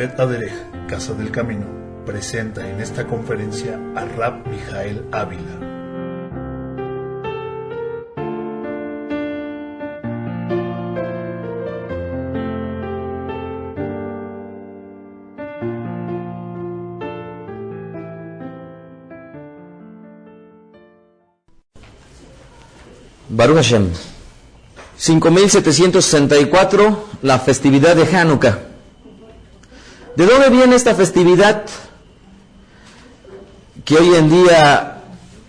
Bet Aderech, Casa del Camino, presenta en esta conferencia a Rab Mijael Ávila. Baruch Hashem. 5764, la festividad de Hanukkah. ¿De dónde viene esta festividad que hoy en día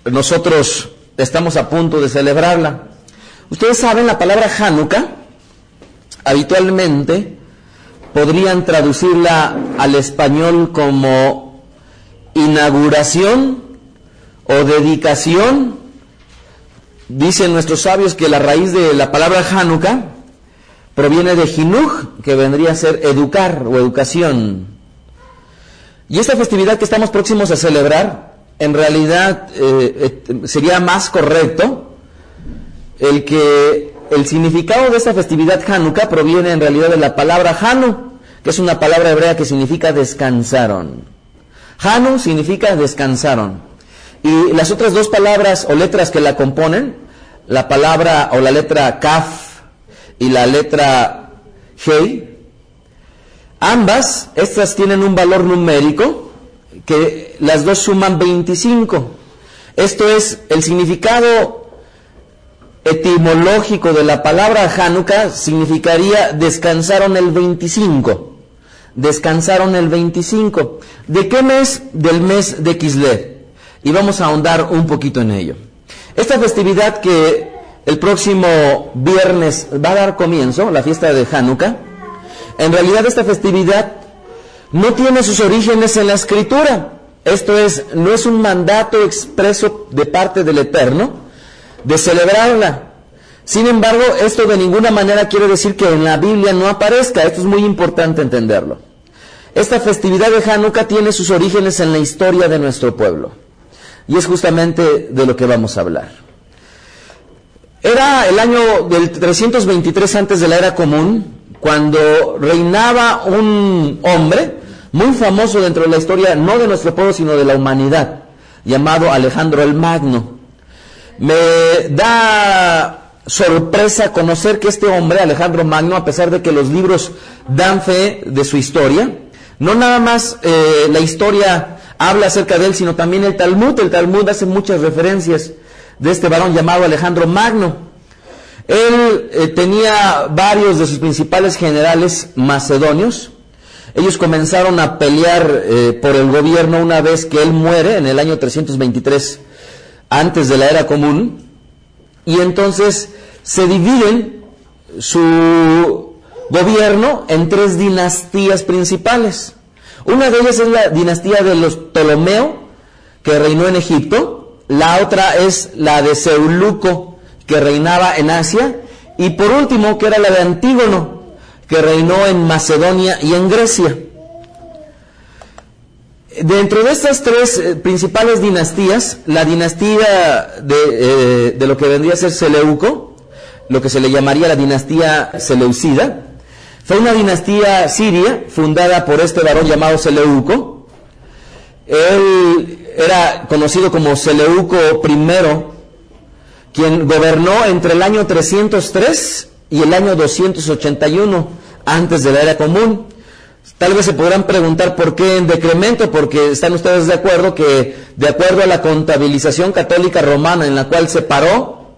nosotros estamos a punto de celebrarla? Ustedes saben, la palabra Hanukkah habitualmente podrían traducirla al español como inauguración o dedicación. Dicen nuestros sabios que la raíz de la palabra Hanukkah proviene de Jinuj, que vendría a ser educar o educación. Y esta festividad que estamos próximos a celebrar, en realidad sería más correcto el significado de esta festividad Hanukkah proviene en realidad de la palabra Hanu, que es una palabra hebrea que significa descansaron. Hanu significa descansaron. Y las otras dos palabras o letras que la componen, la palabra o la letra Kaf y la letra Hei, ambas, estas tienen un valor numérico que las dos suman 25. Esto es, el significado etimológico de la palabra Hanukkah significaría descansaron el 25. Descansaron el 25. ¿De qué mes? Del mes de Kislev. Y vamos a ahondar un poquito en ello. Esta festividad que el próximo viernes va a dar comienzo, la fiesta de Hanukkah, en realidad esta festividad no tiene sus orígenes en la Escritura. Esto es, no es un mandato expreso de parte del Eterno de celebrarla. Sin embargo, esto de ninguna manera quiere decir que en la Biblia no aparezca. Esto es muy importante entenderlo. Esta festividad de Hanukkah tiene sus orígenes en la historia de nuestro pueblo. Y es justamente de lo que vamos a hablar. Era el año del 323 antes de la era común, cuando reinaba un hombre muy famoso dentro de la historia, no de nuestro pueblo, sino de la humanidad, llamado Alejandro el Magno. Me da sorpresa conocer que este hombre, Alejandro Magno, a pesar de que los libros dan fe de su historia, no nada más la historia habla acerca de él, sino también el Talmud. El Talmud hace muchas referencias de este varón llamado Alejandro Magno. Él tenía varios de sus principales generales macedonios. Ellos comenzaron a pelear por el gobierno una vez que él muere en el año 323 antes de la era común, y entonces se dividen su gobierno en tres dinastías principales. Una de ellas es la dinastía de los Ptolomeo, que reinó en Egipto. La otra es la de Seuluco, que reinaba en Asia. Y por último, que era la de Antígono, que reinó en Macedonia y en Grecia. Dentro de estas tres principales dinastías, la dinastía de lo que vendría a ser Seleuco, lo que se le llamaría la dinastía seleucida, fue una dinastía siria fundada por este varón llamado Seleuco. Él era conocido como Seleuco I, quien gobernó entre el año 303 y el año 281 antes de la era común. Tal vez se podrán preguntar por qué en decremento, porque están ustedes de acuerdo que, de acuerdo a la contabilización católica romana, en la cual se paró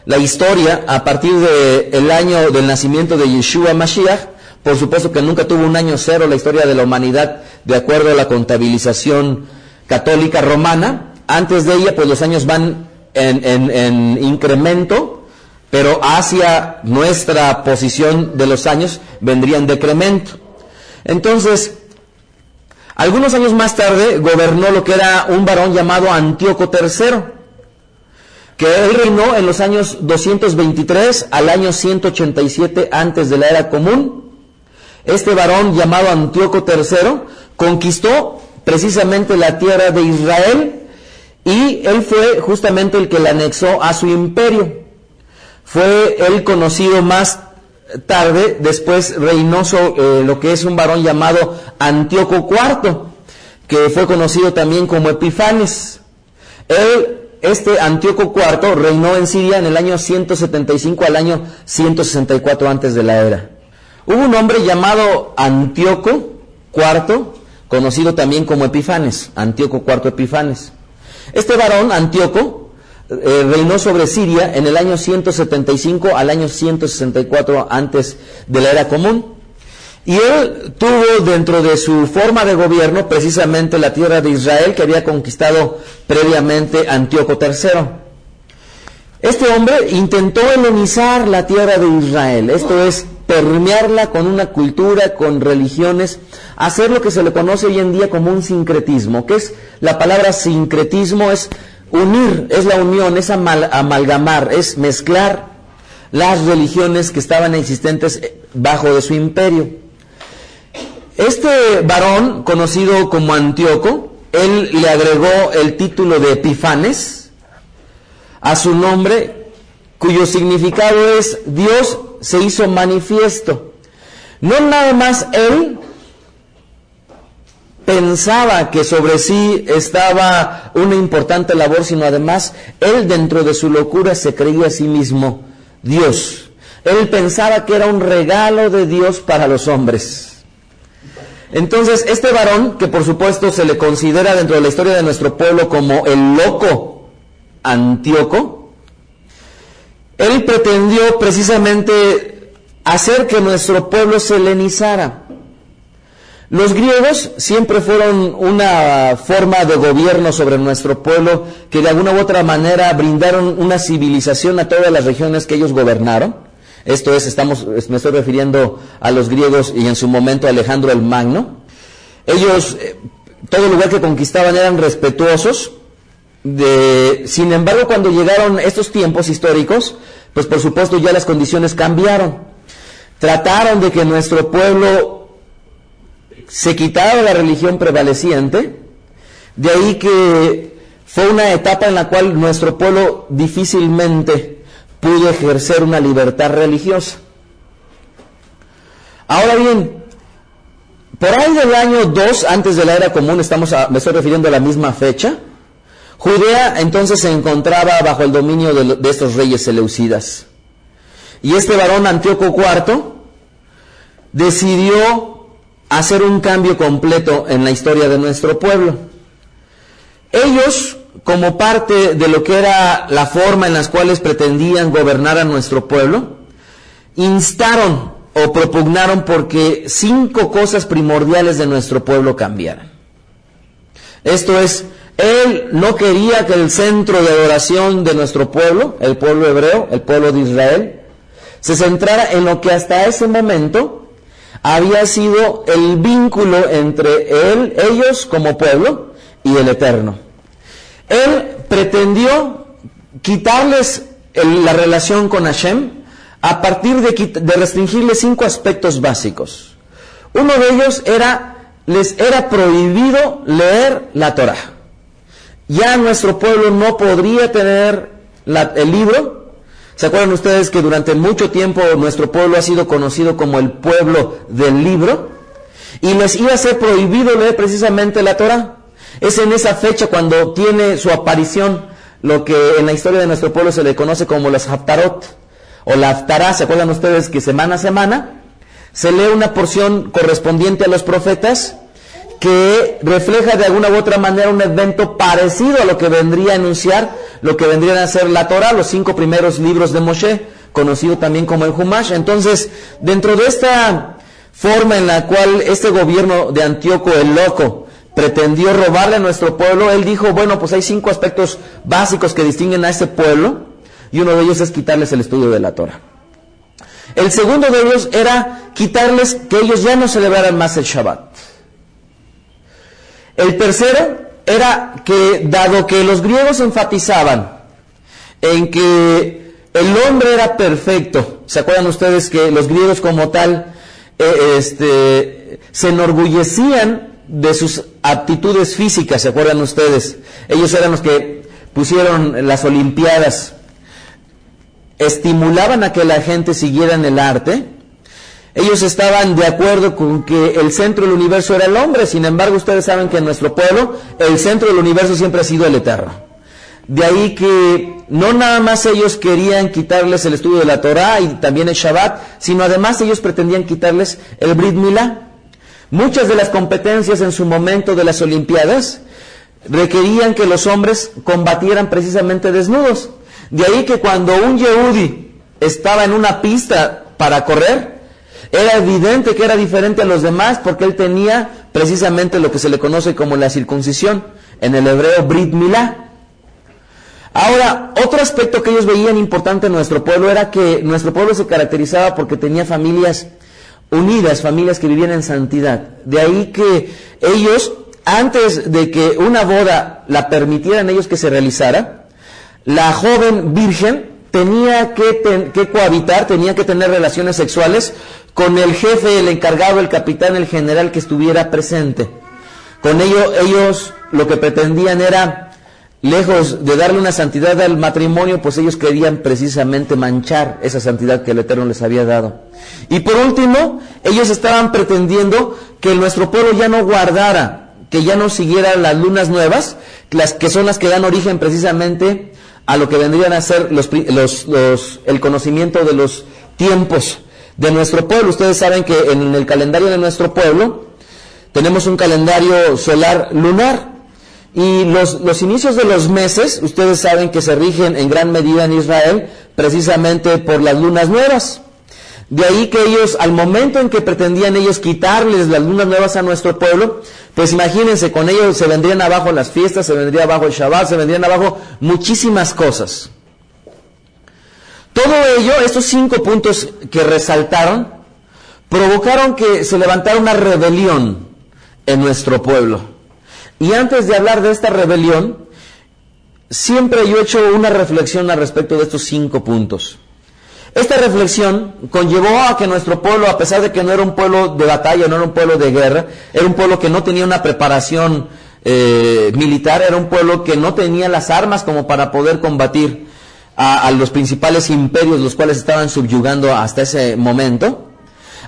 la historia a partir del año del nacimiento de Yeshua Mashiach, por supuesto que nunca tuvo un año cero la historia de la humanidad, de acuerdo a la contabilización católica romana. Antes de ella, pues los años van en incremento, pero hacia nuestra posición de los años vendría en decremento. Entonces, algunos años más tarde gobernó lo que era un varón llamado Antíoco III, que él reinó en los años 223 al año 187 antes de la era común. Este varón llamado Antíoco III conquistó precisamente la tierra de Israel, y él fue justamente el que la anexó a su imperio. Fue el conocido más tarde, después reinó lo que es un varón llamado Antíoco IV, que fue conocido también como Epifanes. Este Antíoco IV reinó en Siria en el año 175 al año 164 antes de la era. Hubo un hombre llamado Antíoco IV, conocido también como Epifanes, Antíoco IV Epifanes. Este varón, Antíoco, reinó sobre Siria en el año 175 al año 164 antes de la era común. Y él tuvo dentro de su forma de gobierno precisamente la tierra de Israel que había conquistado previamente Antíoco III. Este hombre intentó helenizar la tierra de Israel, esto es, permearla con una cultura, con religiones, hacer lo que se le conoce hoy en día como un sincretismo. ¿Qué es la palabra sincretismo? Es unir, es la unión, es amalgamar, es mezclar las religiones que estaban existentes bajo de su imperio. Este varón, conocido como Antíoco, él le agregó el título de Epifanes a su nombre, cuyo significado es Dios se hizo manifiesto. No nada más él pensaba que sobre sí estaba una importante labor, sino además él dentro de su locura se creía a sí mismo Dios. Él pensaba que era un regalo de Dios para los hombres. Entonces, este varón, que por supuesto se le considera dentro de la historia de nuestro pueblo como el loco Antíoco, él pretendió precisamente hacer que nuestro pueblo se helenizara. Los griegos siempre fueron una forma de gobierno sobre nuestro pueblo que de alguna u otra manera brindaron una civilización a todas las regiones que ellos gobernaron. Esto es, me estoy refiriendo a los griegos y en su momento a Alejandro el Magno. Ellos, todo lugar que conquistaban eran respetuosos. Sin embargo, cuando llegaron estos tiempos históricos, pues por supuesto ya las condiciones cambiaron. Trataron de que nuestro pueblo se quitara la religión prevaleciente. De ahí que fue una etapa en la cual nuestro pueblo difícilmente pudo ejercer una libertad religiosa. Ahora bien, por ahí del año 2 antes de la era común, me estoy refiriendo a la misma fecha, Judea entonces se encontraba bajo el dominio de estos reyes seleucidas. Y este varón Antíoco IV decidió hacer un cambio completo en la historia de nuestro pueblo. Ellos, como parte de lo que era la forma en las cuales pretendían gobernar a nuestro pueblo, instaron o propugnaron porque 5 cosas primordiales de nuestro pueblo cambiaran. Esto es, él no quería que el centro de adoración de nuestro pueblo, el pueblo hebreo, el pueblo de Israel, se centrara en lo que hasta ese momento había sido el vínculo entre ellos como pueblo y el Eterno. Él pretendió quitarles la relación con Hashem a partir de restringirles 5 aspectos básicos. Uno de ellos les era prohibido leer la Torah. Ya nuestro pueblo no podría tener el libro. ¿Se acuerdan ustedes que durante mucho tiempo nuestro pueblo ha sido conocido como el pueblo del libro? Y les iba a ser prohibido leer precisamente la Torah. Es en esa fecha cuando tiene su aparición lo que en la historia de nuestro pueblo se le conoce como los Haftarot o la Haftará. ¿Se acuerdan ustedes que semana a semana se lee una porción correspondiente a los profetas que refleja de alguna u otra manera un evento parecido a lo que vendría a anunciar, lo que vendrían a ser la Torah, los 5 primeros libros de Moshe, conocido también como el Humash? Entonces, dentro de esta forma en la cual este gobierno de Antíoco el Loco pretendió robarle a nuestro pueblo, él dijo, bueno, pues hay 5 aspectos básicos que distinguen a este pueblo, y uno de ellos es quitarles el estudio de la Torah. El segundo de ellos era quitarles que ellos ya no celebraran más el Shabbat. El tercero era que, dado que los griegos enfatizaban en que el hombre era perfecto, ¿se acuerdan ustedes que los griegos como tal se enorgullecían de sus aptitudes físicas? ¿Se acuerdan ustedes? Ellos eran los que pusieron las Olimpiadas, estimulaban a que la gente siguiera en el arte, Ellos estaban de acuerdo con que el centro del universo era el hombre. Sin embargo, ustedes saben que en nuestro pueblo el centro del universo siempre ha sido el Eterno. De ahí que no nada más ellos querían quitarles el estudio de la Torah y también el Shabbat, sino además ellos pretendían quitarles el Brit Milá. Muchas de las competencias en su momento de las Olimpiadas requerían que los hombres combatieran precisamente desnudos. De ahí que cuando un Yehudi estaba en una pista para correr, era evidente que era diferente a los demás porque él tenía precisamente lo que se le conoce como la circuncisión, en el hebreo Brit Milá. Ahora, otro aspecto que ellos veían importante en nuestro pueblo era que nuestro pueblo se caracterizaba porque tenía familias unidas, familias que vivían en santidad. De ahí que ellos, antes de que una boda la permitieran ellos que se realizara, la joven virgen tenía que cohabitar, tenía que tener relaciones sexuales con el jefe, el encargado, el capitán, el general que estuviera presente. Con ello, ellos lo que pretendían era, lejos de darle una santidad al matrimonio, pues ellos querían precisamente manchar esa santidad que el Eterno les había dado. Y por último, ellos estaban pretendiendo que nuestro pueblo ya no guardara, que ya no siguiera las lunas nuevas, las que son las que dan origen precisamente a lo que vendrían a ser el conocimiento de los tiempos de nuestro pueblo. Ustedes saben que en el calendario de nuestro pueblo tenemos un calendario solar lunar. Y los inicios de los meses, ustedes saben que se rigen en gran medida en Israel, precisamente por las lunas nuevas. De ahí que ellos, al momento en que pretendían ellos quitarles las lunas nuevas a nuestro pueblo, pues imagínense, con ellos se vendrían abajo las fiestas, se vendría abajo el Shabbat, se vendrían abajo muchísimas cosas. Todo ello, estos 5 puntos que resaltaron, provocaron que se levantara una rebelión en nuestro pueblo. Y antes de hablar de esta rebelión, siempre yo he hecho una reflexión al respecto de estos 5 puntos. Esta reflexión conllevó a que nuestro pueblo, a pesar de que no era un pueblo de batalla, no era un pueblo de guerra, era un pueblo que no tenía una preparación militar, era un pueblo que no tenía las armas como para poder combatir a los principales imperios, los cuales estaban subyugando hasta ese momento.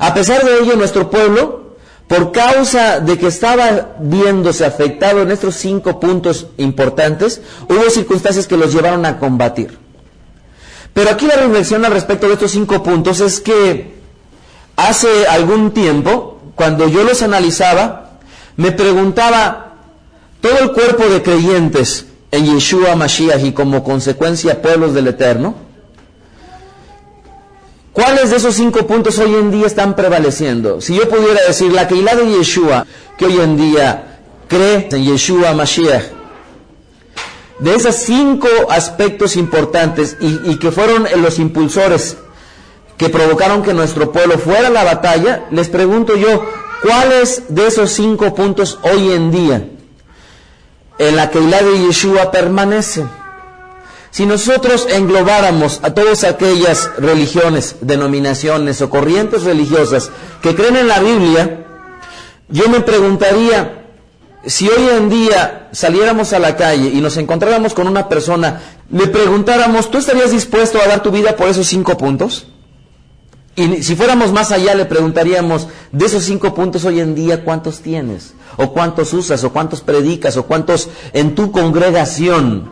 A pesar de ello, nuestro pueblo, por causa de que estaba viéndose afectado en estos 5 puntos importantes, hubo circunstancias que los llevaron a combatir. Pero aquí la reflexión al respecto de estos 5 puntos es que hace algún tiempo, cuando yo los analizaba, me preguntaba, todo el cuerpo de creyentes en Yeshua Mashiach y como consecuencia pueblos del Eterno, ¿cuáles de esos 5 puntos hoy en día están prevaleciendo? Si yo pudiera decir, la Keilah de Yeshua, que hoy en día cree en Yeshua Mashiach, de esos 5 aspectos importantes y que fueron los impulsores que provocaron que nuestro pueblo fuera a la batalla, les pregunto yo, ¿cuáles de esos 5 puntos hoy en día en la Keilah de Yeshua permanecen? Si nosotros englobáramos a todas aquellas religiones, denominaciones o corrientes religiosas que creen en la Biblia, yo me preguntaría, si hoy en día saliéramos a la calle y nos encontráramos con una persona, le preguntáramos, ¿tú estarías dispuesto a dar tu vida por esos 5 puntos? Y si fuéramos más allá, le preguntaríamos, de esos 5 puntos hoy en día, ¿cuántos tienes? ¿O cuántos usas? ¿O cuántos predicas? ¿O cuántos en tu congregación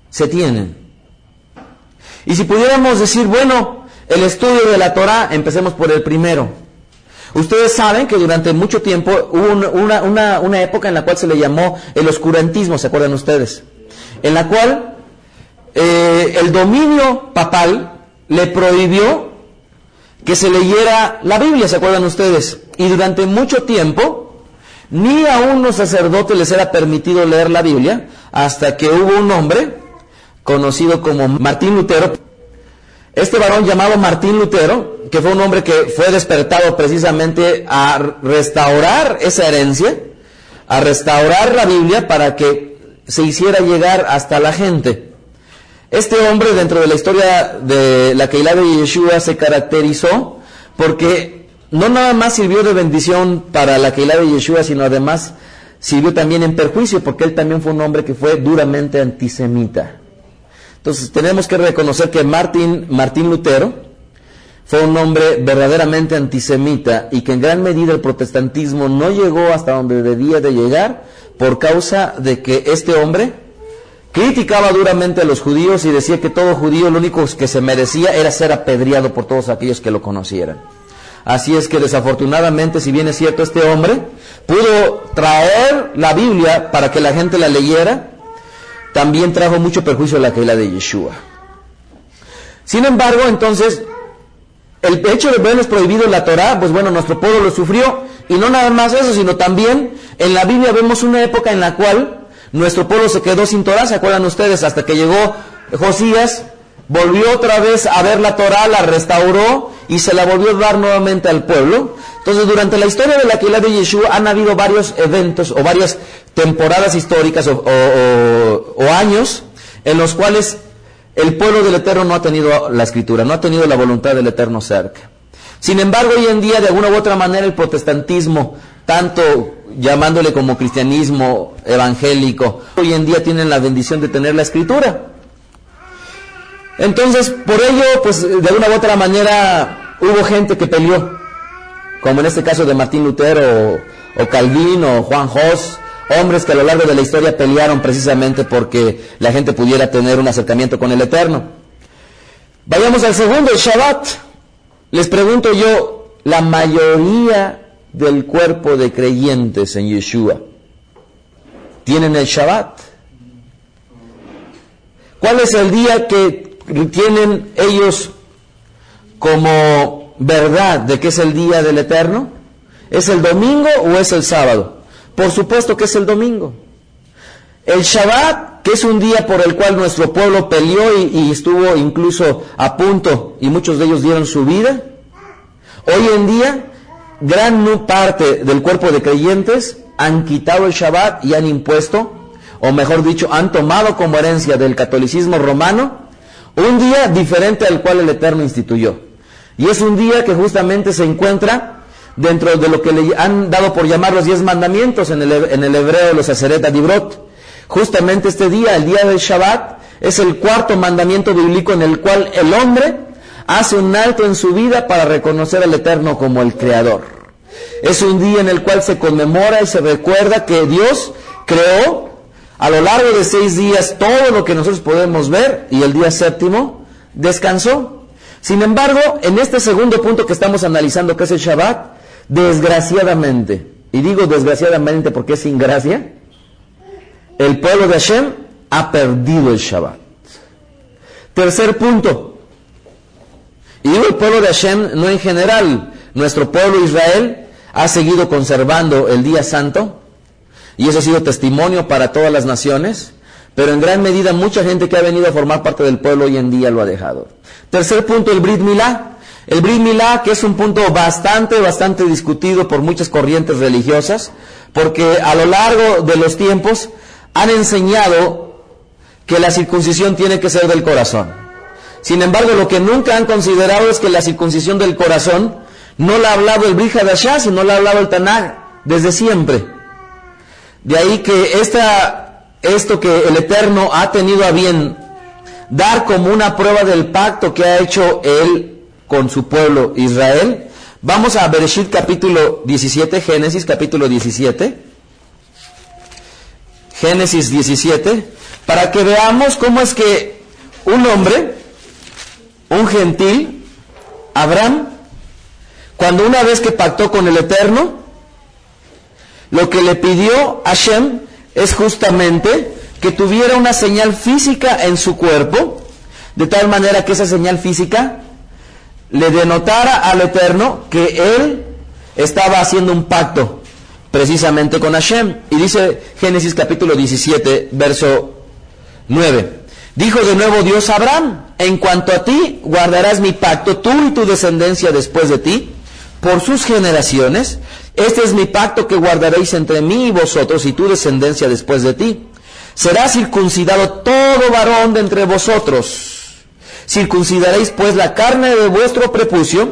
se tienen? Y si pudiéramos decir, bueno, el estudio de la Torah, empecemos por el primero. Ustedes saben que durante mucho tiempo hubo una época en la cual se le llamó el oscurantismo, ¿se acuerdan ustedes? En la cual el dominio papal le prohibió que se leyera la Biblia, ¿se acuerdan ustedes? Y durante mucho tiempo ni a unos sacerdotes les era permitido leer la Biblia, hasta que hubo un hombre conocido como Martín Lutero. Este varón llamado Martín Lutero, que fue un hombre que fue despertado precisamente a restaurar esa herencia, a restaurar la Biblia para que se hiciera llegar hasta la gente. Este hombre, dentro de la historia de la Keilah de Yeshua, se caracterizó porque no nada más sirvió de bendición para la Keilah de Yeshua, sino además sirvió también en perjuicio, porque él también fue un hombre que fue duramente antisemita. Entonces tenemos que reconocer que Martín Lutero fue un hombre verdaderamente antisemita y que en gran medida el protestantismo no llegó hasta donde debía de llegar por causa de que este hombre criticaba duramente a los judíos y decía que todo judío lo único que se merecía era ser apedreado por todos aquellos que lo conocieran. Así es que desafortunadamente, si bien es cierto, este hombre pudo traer la Biblia para que la gente la leyera, también trajo mucho perjuicio a la Keilah de Yeshua. Sin embargo, entonces, el hecho de verles prohibido la Torah, pues bueno, nuestro pueblo lo sufrió, y no nada más eso, sino también en la Biblia vemos una época en la cual nuestro pueblo se quedó sin Torah, ¿se acuerdan ustedes? Hasta que llegó Josías, volvió otra vez a ver la Torah, la restauró y se la volvió a dar nuevamente al pueblo. Entonces, durante la historia de la Keilah de Yeshua han habido varios eventos o varias temporadas históricas o años en los cuales el pueblo del Eterno no ha tenido la Escritura, no ha tenido la voluntad del Eterno cerca. Sin embargo, hoy en día, de alguna u otra manera, el protestantismo, tanto llamándole como cristianismo evangélico, hoy en día tienen la bendición de tener la Escritura. Entonces, por ello, pues de alguna u otra manera hubo gente que peleó, como en este caso de Martín Lutero o Calvin o Juan Hus, hombres que a lo largo de la historia pelearon precisamente porque la gente pudiera tener un acercamiento con el Eterno. Vayamos al segundo, el Shabbat. Les pregunto yo, la mayoría del cuerpo de creyentes en Yeshua tienen el Shabbat. ¿Cuál es el día que tienen ellos como verdad de que es el día del Eterno? ¿Es el domingo o es el sábado? Por supuesto que es el domingo. El Shabbat, que es un día por el cual nuestro pueblo peleó y estuvo incluso a punto, y muchos de ellos dieron su vida, hoy en día, gran parte del cuerpo de creyentes han quitado el Shabbat y han impuesto, o mejor dicho, han tomado como herencia del catolicismo romano, un día diferente al cual el Eterno instituyó. Y es un día que justamente se encuentra dentro de lo que le han dado por llamar los 10 mandamientos en el hebreo, los Aseret Adibrot. Justamente este día, el día del Shabbat, es el cuarto mandamiento bíblico en el cual el hombre hace un alto en su vida para reconocer al Eterno como el Creador. Es un día en el cual se conmemora y se recuerda que Dios creó a lo largo de 6 días todo lo que nosotros podemos ver, y el día séptimo descansó. Sin embargo, en este segundo punto que estamos analizando, que es el Shabbat, desgraciadamente, y digo desgraciadamente porque es sin gracia, el pueblo de Hashem ha perdido el Shabbat. Tercer punto, y digo el pueblo de Hashem no en general, nuestro pueblo Israel ha seguido conservando el día santo, y eso ha sido testimonio para todas las naciones, pero en gran medida mucha gente que ha venido a formar parte del pueblo hoy en día lo ha dejado. Tercer punto, el Brit Milá. El Brit Milá, que es un punto bastante discutido por muchas corrientes religiosas, porque a lo largo de los tiempos han enseñado que la circuncisión tiene que ser del corazón. Sin embargo, lo que nunca han considerado es que la circuncisión del corazón no la ha hablado el Brit Hadashah, sino la ha hablado el Tanaj desde siempre. De ahí que esto que el Eterno ha tenido a bien dar como una prueba del pacto que ha hecho Él con su pueblo Israel. Vamos a Bereshit capítulo 17, Génesis capítulo 17. Génesis 17, para que veamos cómo es que un hombre, un gentil, Abraham, cuando una vez que pactó con el Eterno, lo que le pidió a Hashem es justamente que tuviera una señal física en su cuerpo, de tal manera que esa señal física le denotara al Eterno que él estaba haciendo un pacto precisamente con Hashem. Y dice Génesis capítulo 17, verso 9. Dijo de nuevo Dios a Abraham: en cuanto a ti, guardarás mi pacto, tú y tu descendencia después de ti, por sus generaciones. Este es mi pacto que guardaréis entre mí y vosotros y tu descendencia después de ti. Será circuncidado todo varón de entre vosotros. Circuncidaréis pues la carne de vuestro prepucio,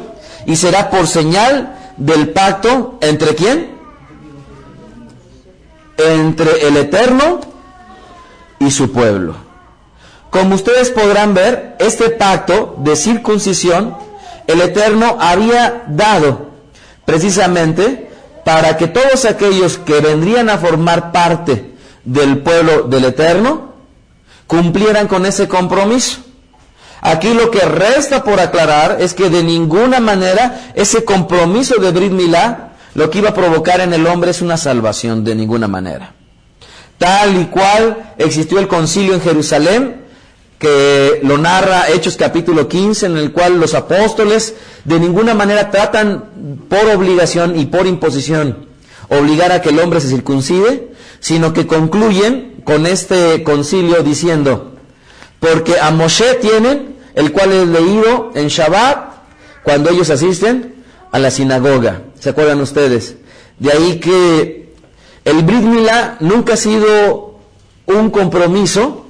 y será por señal del pacto, ¿entre quién? Entre el Eterno y su pueblo. Como ustedes podrán ver, este pacto de circuncisión el Eterno había dado precisamente para que todos aquellos que vendrían a formar parte del pueblo del Eterno cumplieran con ese compromiso. Aquí lo que resta por aclarar es que de ninguna manera ese compromiso de Brit Milá lo que iba a provocar en el hombre es una salvación, de ninguna manera. Tal y cual existió el concilio en Jerusalén, que lo narra Hechos capítulo 15, en el cual los apóstoles de ninguna manera tratan por obligación y por imposición obligar a que el hombre se circuncide, sino que concluyen con este concilio diciendo: porque a Moshe tienen, el cual es leído en Shabbat cuando ellos asisten a la sinagoga. ¿Se acuerdan ustedes? De ahí que el Brit Milá nunca ha sido un compromiso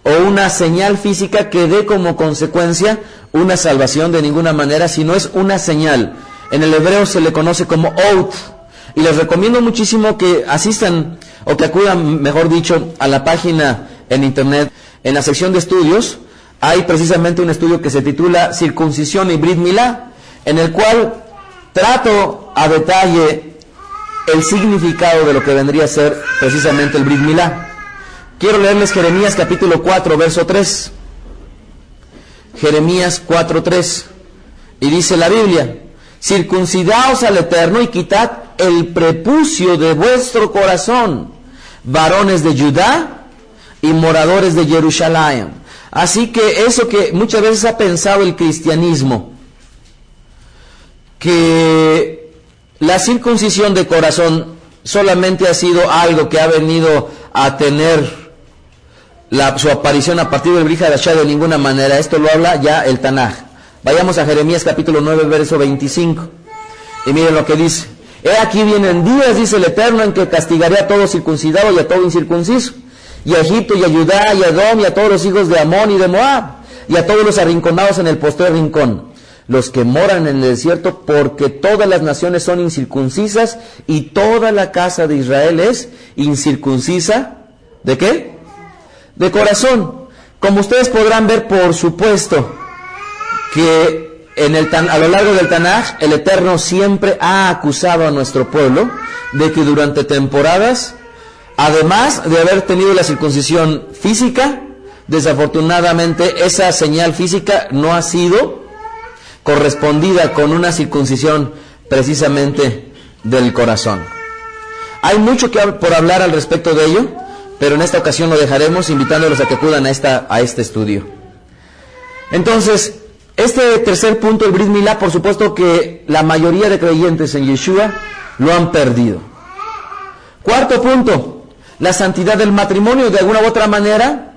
o una señal física que dé como consecuencia una salvación de ninguna manera, sino es una señal. En el hebreo se le conoce como oath, y les recomiendo muchísimo que asistan, o que acudan, mejor dicho, a la página en internet. En la sección de estudios hay precisamente un estudio que se titula Circuncisión y Brit Milá, en el cual trato a detalle el significado de lo que vendría a ser precisamente el Brit Milá. Quiero leerles Jeremías capítulo 4, verso 3. Jeremías 4:3. Y dice la Biblia: circuncidaos al Eterno y quitad el prepucio de vuestro corazón, varones de Judá y moradores de Jerusalén. Así que eso que muchas veces ha pensado el cristianismo, que la circuncisión de corazón solamente ha sido algo que ha venido a tener su aparición a partir del Brit Hadashah, de ninguna manera. Esto lo habla ya el Tanaj. Vayamos a Jeremías capítulo 9, verso 25. Y miren lo que dice: he aquí vienen días, dice el Eterno, en que castigaré a todo circuncidado y a todo incircunciso, y a Egipto y a Judá y a Edom y a todos los hijos de Amón y de Moab, y a todos los arrinconados en el postrer rincón, los que moran en el desierto, porque todas las naciones son incircuncisas y toda la casa de Israel es incircuncisa. ¿De qué? De corazón. Como ustedes podrán ver, por supuesto, que a lo largo del Tanaj, el Eterno siempre ha acusado a nuestro pueblo de que durante temporadas, además de haber tenido la circuncisión física, desafortunadamente esa señal física no ha sido correspondida con una circuncisión precisamente del corazón. Hay mucho por hablar al respecto de ello, pero en esta ocasión lo dejaremos, invitándolos a que acudan a este estudio. Entonces, este tercer punto, el Brit Milá, por supuesto que la mayoría de creyentes en Yeshua lo han perdido. Cuarto punto, la santidad del matrimonio. De alguna u otra manera,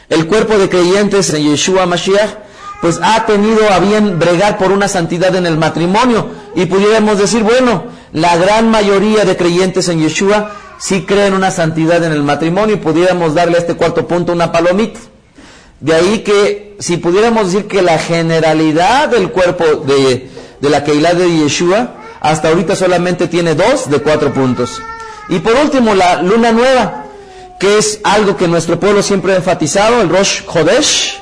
el cuerpo de creyentes en Yeshua Mashiach pues ha tenido a bien bregar por una santidad en el matrimonio, y pudiéramos decir, bueno, la gran mayoría de creyentes en Yeshua sí creen una santidad en el matrimonio, y pudiéramos darle a este cuarto punto una palomita. De ahí que si pudiéramos decir que la generalidad del cuerpo de la Keilah de Yeshua hasta ahorita solamente tiene 2 de 4 puntos. Y por último, la luna nueva, que es algo que nuestro pueblo siempre ha enfatizado, el Rosh Chodesh,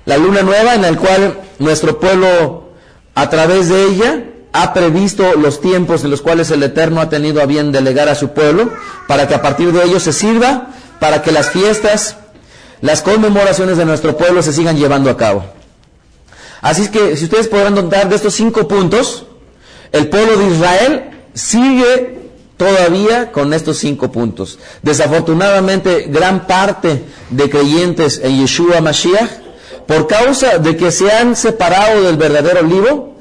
la luna nueva, en el cual nuestro pueblo, a través de ella, ha previsto los tiempos en los cuales el Eterno ha tenido a bien delegar a su pueblo, para que a partir de ellos se sirva, para que las fiestas, las conmemoraciones de nuestro pueblo se sigan llevando a cabo. Así es que, si ustedes podrán notar, de estos 5 puntos, el pueblo de Israel sigue todavía con estos 5 puntos. Desafortunadamente, gran parte de creyentes en Yeshua Mashiach, por causa de que se han separado del verdadero olivo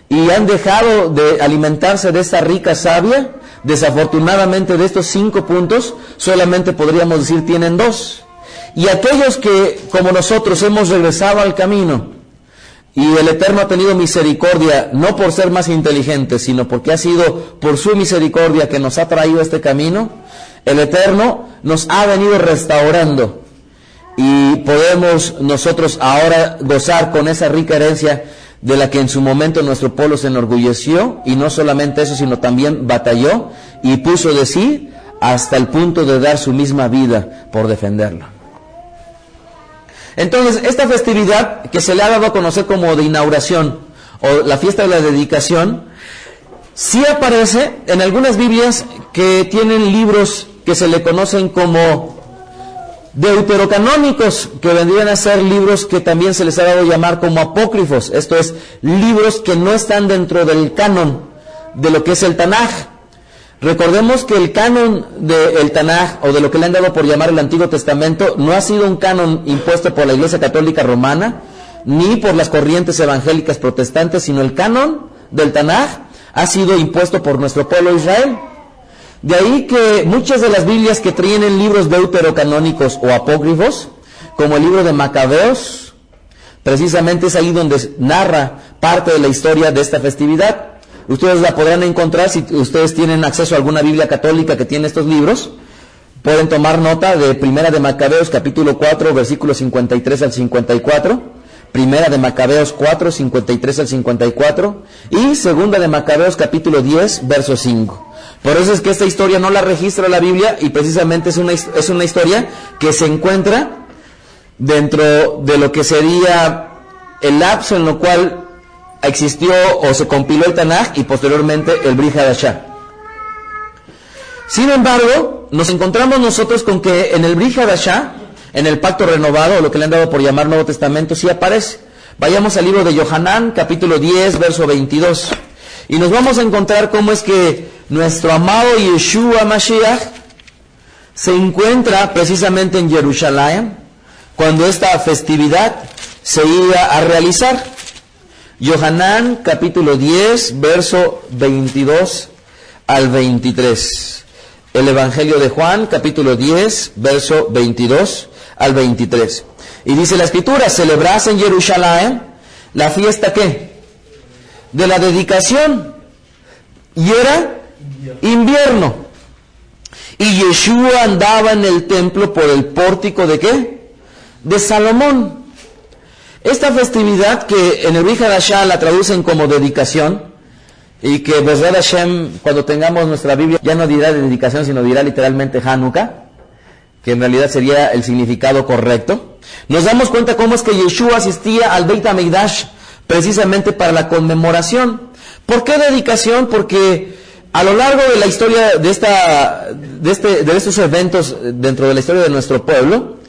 y han dejado de alimentarse de esta rica savia, desafortunadamente de estos 5 puntos, solamente podríamos decir tienen 2. Y aquellos que, como nosotros, hemos regresado al camino, y el Eterno ha tenido misericordia, no por ser más inteligentes, sino porque ha sido por su misericordia que nos ha traído este camino, el Eterno nos ha venido restaurando, y podemos nosotros ahora gozar con esa rica herencia de la que en su momento nuestro pueblo se enorgulleció, y no solamente eso, sino también batalló y puso de sí hasta el punto de dar su misma vida por defenderlo. Entonces, esta festividad que se le ha dado a conocer como de inauguración o la fiesta de la dedicación, sí aparece en algunas Biblias que tienen libros que se le conocen como deuterocanónicos, que vendrían a ser libros que también se les ha dado llamar como apócrifos, esto es, libros que no están dentro del canon de lo que es el Tanaj. Recordemos que el canon del Tanaj, o de lo que le han dado por llamar el Antiguo Testamento, no ha sido un canon impuesto por la Iglesia Católica Romana, ni por las corrientes evangélicas protestantes, sino el canon del Tanaj ha sido impuesto por nuestro pueblo Israel. De ahí que muchas de las Biblias que tienen libros deuterocanónicos o apócrifos, como el libro de Macabeos, precisamente es ahí donde narra parte de la historia de esta festividad. Ustedes la podrán encontrar si ustedes tienen acceso a alguna Biblia católica que tiene estos libros. Pueden tomar nota de Primera de Macabeos, capítulo 4, versículos 53 al 54. Primera de Macabeos 4, 53 al 54. Y Segunda de Macabeos, capítulo 10, verso 5. Por eso es que esta historia no la registra la Biblia, y precisamente es una historia que se encuentra dentro de lo que sería el lapso en lo cual existió o se compiló el Tanaj y posteriormente el Brit Hadashah. Sin embargo, nos encontramos nosotros con que en el Brit Hadashah, en el pacto renovado, o lo que le han dado por llamar Nuevo Testamento, sí aparece. Vayamos al libro de Yohanan, capítulo 10, verso 22. Y nos vamos a encontrar cómo es que nuestro amado Yeshua Mashiach se encuentra precisamente en Jerusalén cuando esta festividad se iba a realizar. Yohanan, capítulo 10, verso 22 al 23. El Evangelio de Juan, capítulo 10, verso 22 al 23. Y dice la Escritura: celebrase en Jerusalén la fiesta, ¿qué? De la dedicación. Y era invierno. Y Yeshua andaba en el templo por el pórtico ¿de qué? De Salomón. Esta festividad, que en el Brit Hadashah la traducen como dedicación, y que Bezrat Hashem, cuando tengamos nuestra Biblia, ya no dirá dedicación, sino dirá literalmente Hanukkah, que en realidad sería el significado correcto, nos damos cuenta cómo es que Yeshua asistía al Beit HaMikdash precisamente para la conmemoración. ¿Por qué dedicación? Porque a lo largo de la historia de estos eventos dentro de la historia de nuestro pueblo,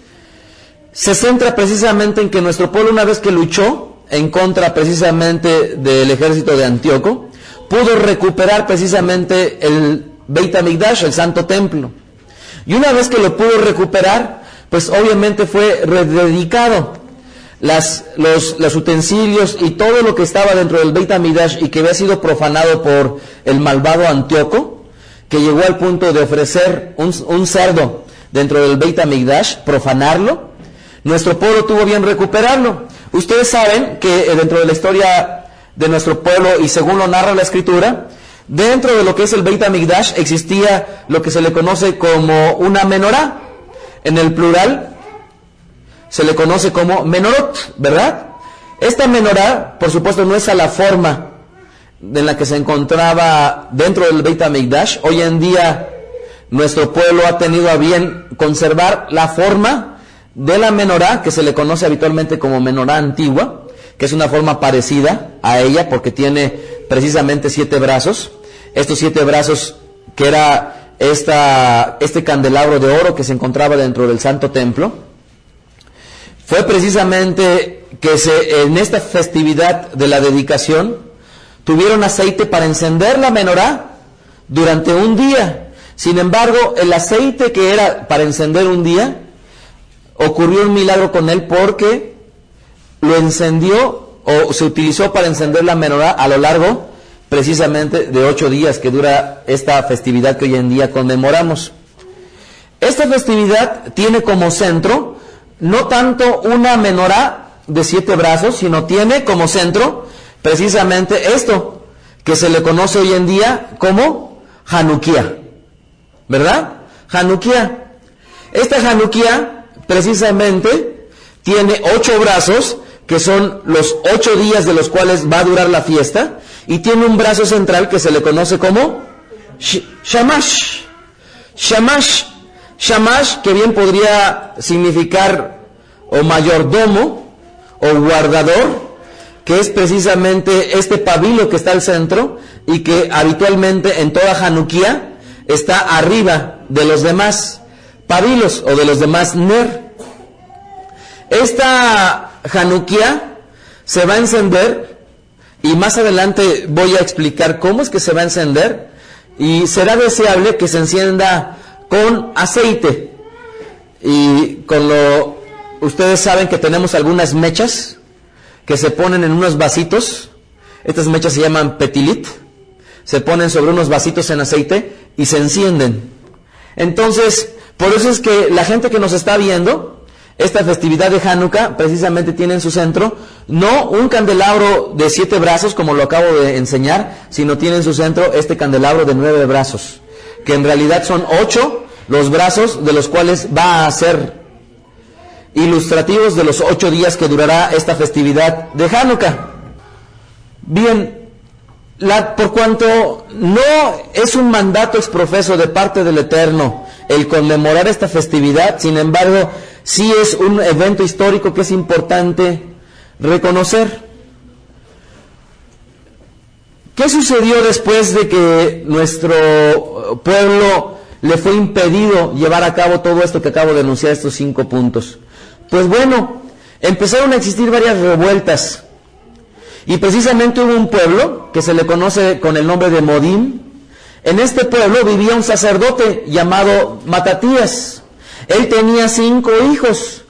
se centra precisamente en que nuestro pueblo, una vez que luchó en contra precisamente del ejército de Antíoco, pudo recuperar precisamente el Beit HaMikdash, el Santo Templo. Y una vez que lo pudo recuperar, pues obviamente fue rededicado. Los utensilios y todo lo que estaba dentro del Beit HaMikdash y que había sido profanado por el malvado Antíoco, que llegó al punto de ofrecer un cerdo dentro del Beit HaMikdash, profanarlo, nuestro pueblo tuvo bien recuperarlo. Ustedes saben que dentro de la historia de nuestro pueblo, y según lo narra la Escritura, dentro de lo que es el Beit HaMikdash existía lo que se le conoce como una menorá. En el plural se le conoce como menorot, ¿verdad? Esta menorá, por supuesto, no es a la forma en la que se encontraba dentro del Beit HaMikdash. Hoy en día nuestro pueblo ha tenido a bien conservar la forma de la menorá, que se le conoce habitualmente como menorá antigua, que es una forma parecida a ella porque tiene precisamente 7 brazos. Estos 7 brazos, que era este candelabro de oro que se encontraba dentro del Santo Templo, fue precisamente que en esta festividad de la dedicación tuvieron aceite para encender la menorá durante un día. Sin embargo, el aceite que era para encender un día, ocurrió un milagro con él, porque lo encendió o se utilizó para encender la menorá a lo largo precisamente de 8 días que dura esta festividad que hoy en día conmemoramos. Esta festividad tiene como centro no tanto una menorá de 7 brazos, sino tiene como centro precisamente esto que se le conoce hoy en día como Hanukkah, ¿verdad? Hanukkah. Esta Hanukkah precisamente tiene 8 brazos, que son los 8 días de los cuales va a durar la fiesta, y tiene un brazo central que se le conoce como Shamash. Shamash, que bien podría significar o mayordomo o guardador, que es precisamente este pabilo que está al centro y que habitualmente en toda Hanukkah está arriba de los demás pabilos o de los demás ner. Esta Hanukkah se va a encender y más adelante voy a explicar cómo es que se va a encender, y será deseable que se encienda con aceite. Y ustedes saben que tenemos algunas mechas que se ponen en unos vasitos. Estas mechas se llaman petilit. Se ponen sobre unos vasitos en aceite y se encienden. Entonces, por eso es que la gente que nos está viendo, esta festividad de Hanukkah precisamente tiene en su centro no un candelabro de 7 brazos como lo acabo de enseñar, sino tiene en su centro este candelabro de 9 brazos, que en realidad son 8 los brazos, de los cuales va a ser ilustrativos de los 8 días que durará esta festividad de Hanukkah. Bien, por cuanto no es un mandato exprofeso de parte del Eterno el conmemorar esta festividad, sin embargo, sí es un evento histórico que es importante reconocer. ¿Qué sucedió después de que nuestro pueblo le fue impedido llevar a cabo todo esto que acabo de enunciar, estos 5 puntos? Pues bueno, empezaron a existir varias revueltas. Y precisamente hubo un pueblo que se le conoce con el nombre de Modim. En este pueblo vivía un sacerdote llamado Matatías. Él tenía 5 hijos: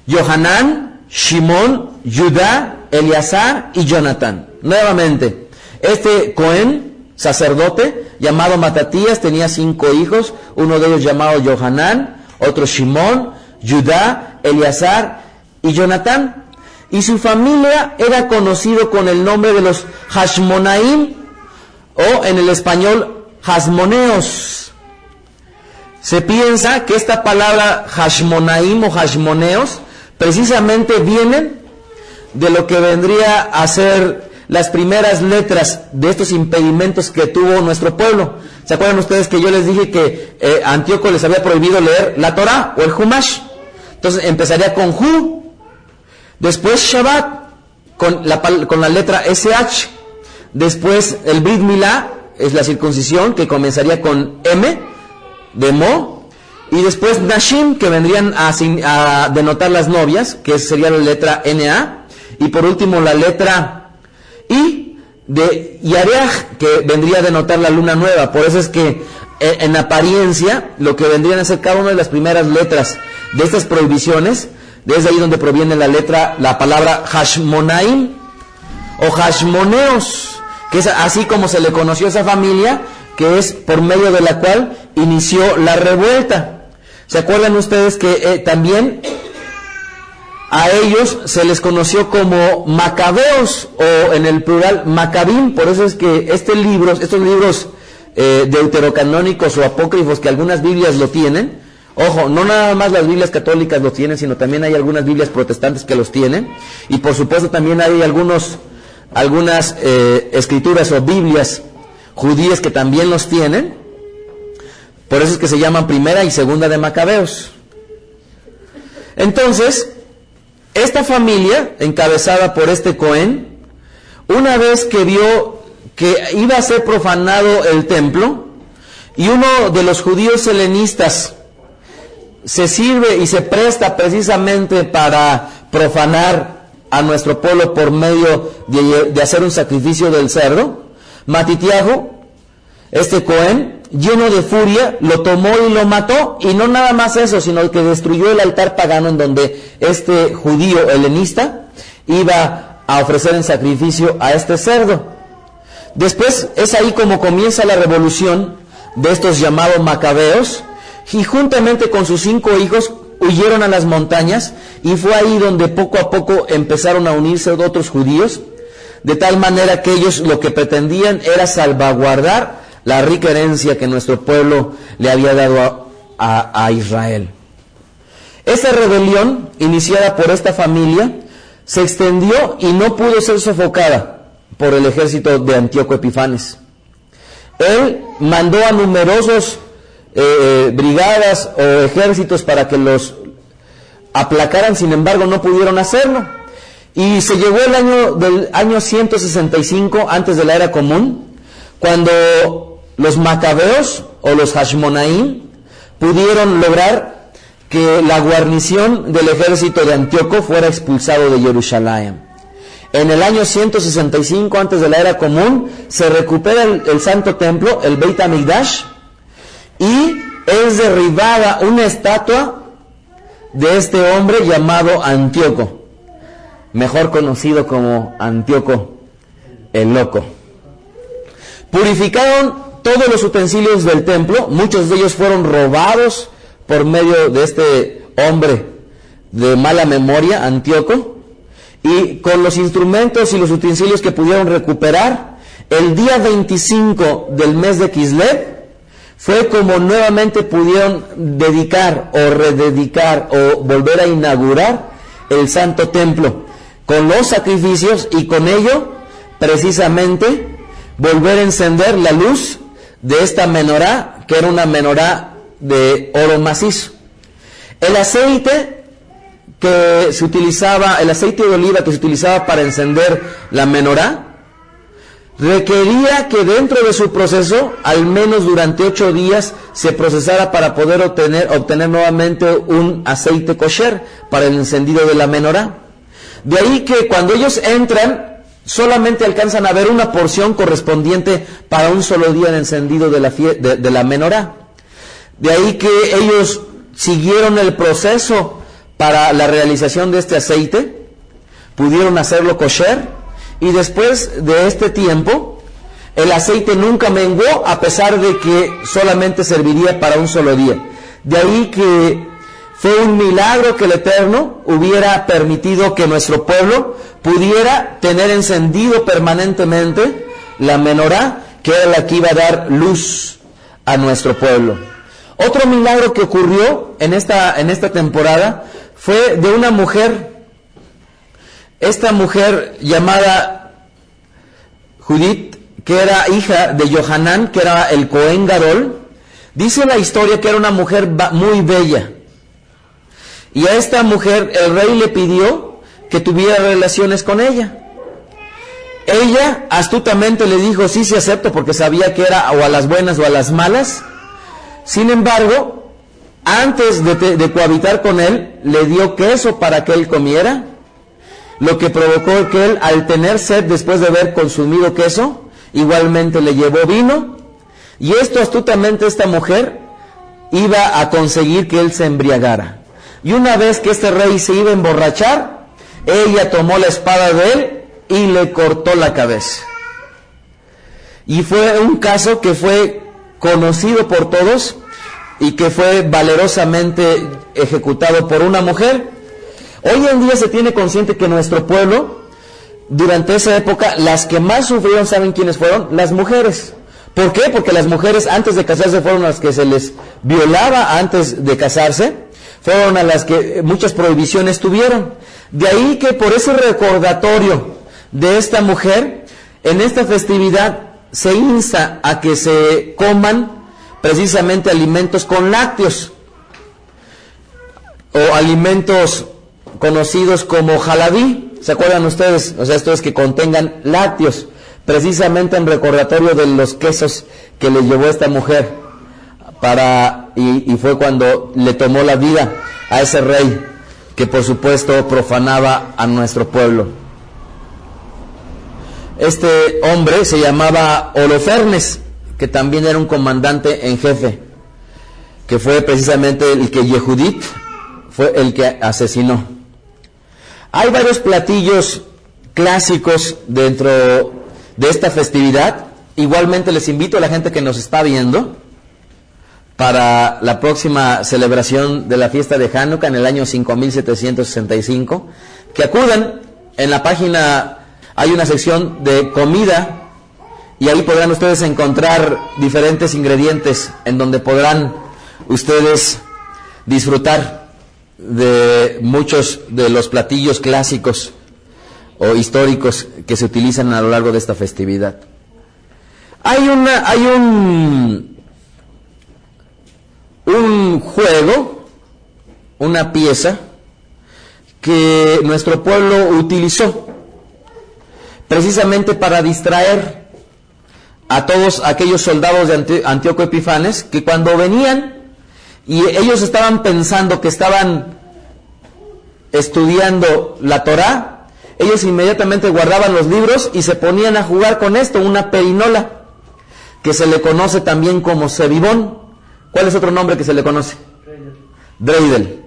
Yohanan, Shimón, Judá, Eleazar y Jonatán. Nuevamente, este Cohen, sacerdote llamado Matatías, tenía 5 hijos, uno de ellos llamado Yohanan, otro Shimón, Judá, Eleazar y Jonatán. Y su familia era conocido con el nombre de los Hashmonaim, o en el español Hasmoneos. Se piensa que esta palabra Hashmonaim o Hashmoneos precisamente vienen de lo que vendría a ser las primeras letras de estos impedimentos que tuvo nuestro pueblo. ¿Se acuerdan ustedes que yo les dije que Antíoco les había prohibido leer la Torah o el Humash? Entonces empezaría con Hu, después Shabbat con la letra SH, después el Brit Milá, es la circuncisión, que comenzaría con M de Mo, y después Nashim, que vendrían a denotar las novias, que sería la letra NA, y por último la letra I de Yareach, que vendría a denotar la luna nueva. Por eso es que en apariencia lo que vendrían a ser cada una de las primeras letras de estas prohibiciones, desde ahí donde proviene la palabra Hashmonaim o Hashmoneos, que es así como se le conoció a esa familia, que es por medio de la cual inició la revuelta. ¿Se acuerdan ustedes que también a ellos se les conoció como Macabeos, o en el plural Macabim? Por eso es que estos libros deuterocanónicos o apócrifos, que algunas Biblias lo tienen, ojo, no nada más las Biblias católicas lo tienen, sino también hay algunas Biblias protestantes que los tienen, y por supuesto también hay algunas escrituras o Biblias judías que también los tienen. Por eso es que se llaman Primera y Segunda de Macabeos. Entonces, esta familia, encabezada por este Cohen, una vez que vio que iba a ser profanado el templo, y uno de los judíos helenistas se sirve y se presta precisamente para profanar a nuestro pueblo por medio de hacer un sacrificio del cerdo, Matitiahu, este Cohen, lleno de furia, lo tomó y lo mató, y no nada más eso, sino que destruyó el altar pagano en donde este judío helenista iba a ofrecer en sacrificio a este cerdo. Después es ahí como comienza la revolución de estos llamados Macabeos, y juntamente con sus 5 hijos huyeron a las montañas, y fue ahí donde poco a poco empezaron a unirse otros judíos, de tal manera que ellos lo que pretendían era salvaguardar la rica herencia que nuestro pueblo le había dado a Israel. Esta rebelión, iniciada por esta familia, se extendió y no pudo ser sofocada por el ejército de Antíoco Epifanes. Él mandó a numerosos brigadas o ejércitos para que los aplacaran, sin embargo no pudieron hacerlo. Y se llegó del año 165 antes de la era común, cuando los macabeos o los Hashmonaim pudieron lograr que la guarnición del ejército de Antíoco fuera expulsado de Jerusalén. En el año 165 antes de la era común se recupera el Santo Templo, el Beit HaMikdash, y es derribada una estatua de este hombre llamado Antíoco, mejor conocido como Antíoco el Loco. Purificaron todos los utensilios del templo, muchos de ellos fueron robados por medio de este hombre de mala memoria, Antíoco, y con los instrumentos y los utensilios que pudieron recuperar, el día 25 del mes de Kislev, fue como nuevamente pudieron dedicar o rededicar o volver a inaugurar el Santo Templo, con los sacrificios y con ello, precisamente, volver a encender la luz de esta menorá, que era una menorá de oro macizo. El aceite que se utilizaba, el aceite de oliva que se utilizaba para encender la menorá, requería que dentro de su proceso, al menos durante 8 días, se procesara para poder obtener nuevamente un aceite kosher para el encendido de la menorá. De ahí que cuando ellos entran, solamente alcanzan a ver una porción correspondiente para un solo día de encendido de la menorá. De ahí que ellos siguieron el proceso para la realización de este aceite, pudieron hacerlo kosher, y después de este tiempo, el aceite nunca menguó, a pesar de que solamente serviría para un solo día. De ahí que fue un milagro que el Eterno hubiera permitido que nuestro pueblo pudiera tener encendido permanentemente la menorá, que era la que iba a dar luz a nuestro pueblo. Otro milagro que ocurrió en esta temporada fue de una mujer. Esta mujer llamada Judith, que era hija de Johanán, que era el Cohen Gadol, dice la historia que era una mujer muy bella. Y a esta mujer el rey le pidió que tuviera relaciones con ella. Ella astutamente le dijo, sí, sí acepto, porque sabía que era o a las buenas o a las malas. Sin embargo, antes de cohabitar con él, le dio queso para que él comiera, lo que provocó que él, al tener sed después de haber consumido queso, igualmente le llevó vino, y esto astutamente esta mujer iba a conseguir que él se embriagara. Y una vez que este rey se iba a emborrachar, ella tomó la espada de él y le cortó la cabeza. Y fue un caso que fue conocido por todos y que fue valerosamente ejecutado por una mujer. Hoy en día se tiene consciente que nuestro pueblo, durante esa época, las que más sufrieron, ¿saben quiénes fueron? Las mujeres. ¿Por qué? Porque las mujeres antes de casarse fueron las que se les violaba antes de casarse, fueron a las que muchas prohibiciones tuvieron. De ahí que por ese recordatorio de esta mujer, en esta festividad se insta a que se coman precisamente alimentos con lácteos, o alimentos conocidos como jalabí. ¿Se acuerdan ustedes? O sea, estos que contengan lácteos, precisamente en recordatorio de los quesos que le llevó esta mujer y fue cuando le tomó la vida a ese rey que por supuesto profanaba a nuestro pueblo. Este hombre se llamaba Holofernes, que también era un comandante en jefe, que fue precisamente el que Yehudit fue el que asesinó. Hay varios platillos clásicos dentro de esta festividad. Igualmente les invito a la gente que nos está viendo para la próxima celebración de la fiesta de Hanukkah en el año 5765, que acudan. En la página hay una sección de comida y ahí podrán ustedes encontrar diferentes ingredientes en donde podrán ustedes disfrutar de muchos de los platillos clásicos o históricos que se utilizan a lo largo de esta festividad. Hay un juego, una pieza que nuestro pueblo utilizó precisamente para distraer a todos aquellos soldados de Antíoco Epifanes, que cuando venían y ellos estaban pensando que estaban estudiando la Torá, ellos inmediatamente guardaban los libros y se ponían a jugar con esto, una perinola, que se le conoce también como sebibón. ¿Cuál es otro nombre que se le conoce? Dreidel.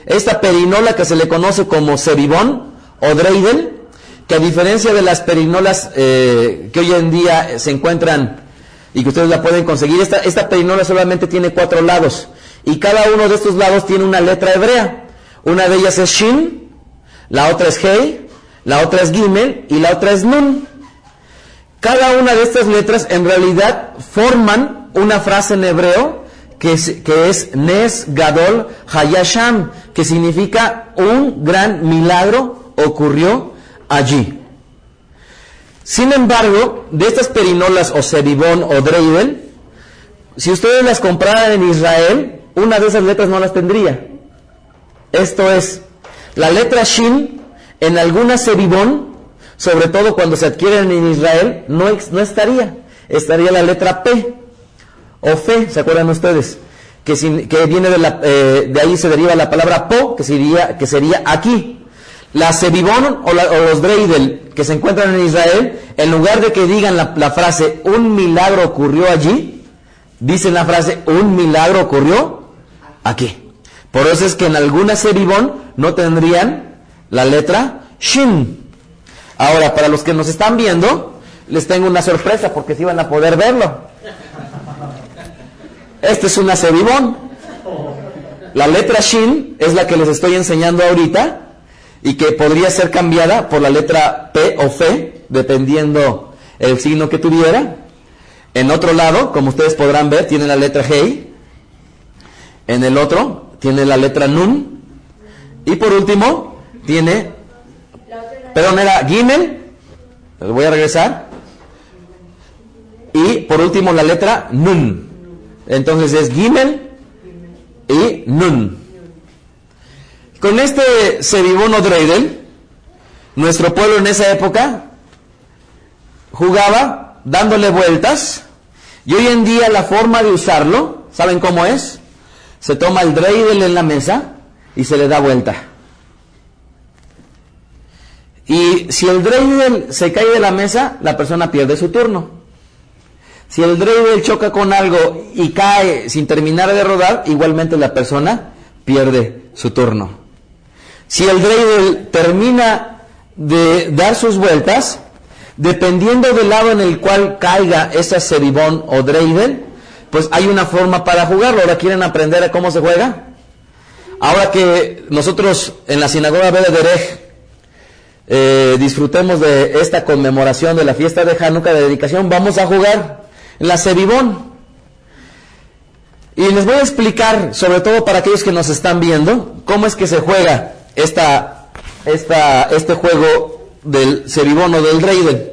Esta perinola que se le conoce como sebibón o dreidel, que a diferencia de las perinolas que hoy en día se encuentran y que ustedes la pueden conseguir, esta perinola solamente tiene 4 lados, y cada uno de estos lados tiene una letra hebrea. Una de ellas es Shin, la otra es Hei, la otra es Gimel y la otra es Nun. Cada una de estas letras en realidad forman una frase en hebreo que es Nes Gadol Hayasham, que significa un gran milagro ocurrió allí. Sin embargo, de estas perinolas o sebibón o dreidel, si ustedes las compraran en Israel, una de esas letras no las tendría. Esto es, la letra Shin en alguna sebibón, sobre todo cuando se adquieren en Israel, no estaría. Estaría la letra P o Fe, ¿se acuerdan ustedes? Que viene de ahí se deriva la palabra Po, que sería aquí. La sebibón o los dreidel que se encuentran en Israel, en lugar de que digan la frase un milagro ocurrió allí, dicen la frase un milagro ocurrió aquí. Por eso es que en alguna sebibón no tendrían la letra Shin. Ahora, para los que nos están viendo, les tengo una sorpresa, porque sí van a poder verlo. Esta es una sebibón. La letra Shin es la que les estoy enseñando ahorita, y que podría ser cambiada por la letra P o Fe, dependiendo el signo que tuviera. En otro lado, como ustedes podrán ver, tiene la letra Hei. En el otro tiene la letra Nun. Y por último tiene, era Gimel. Les voy a regresar. Y por último la letra Nun. Entonces es Gimel y Nun. Con este sebibón o dreidel, nuestro pueblo en esa época jugaba dándole vueltas, y hoy en día la forma de usarlo, ¿saben cómo es? Se toma el dreidel en la mesa y se le da vuelta. Y si el dreidel se cae de la mesa, la persona pierde su turno. Si el dreidel choca con algo y cae sin terminar de rodar, igualmente la persona pierde su turno. Si el dreidel termina de dar sus vueltas, dependiendo del lado en el cual caiga esa sebibón o dreidel, pues hay una forma para jugarlo. ¿Ahora quieren aprender a cómo se juega? Ahora que nosotros en la sinagoga Bede Derech disfrutemos de esta conmemoración de la fiesta de Hanukkah de dedicación, vamos a jugar la sebibón. Y les voy a explicar, sobre todo para aquellos que nos están viendo, cómo es que se juega este juego del sebibón o del dreidel.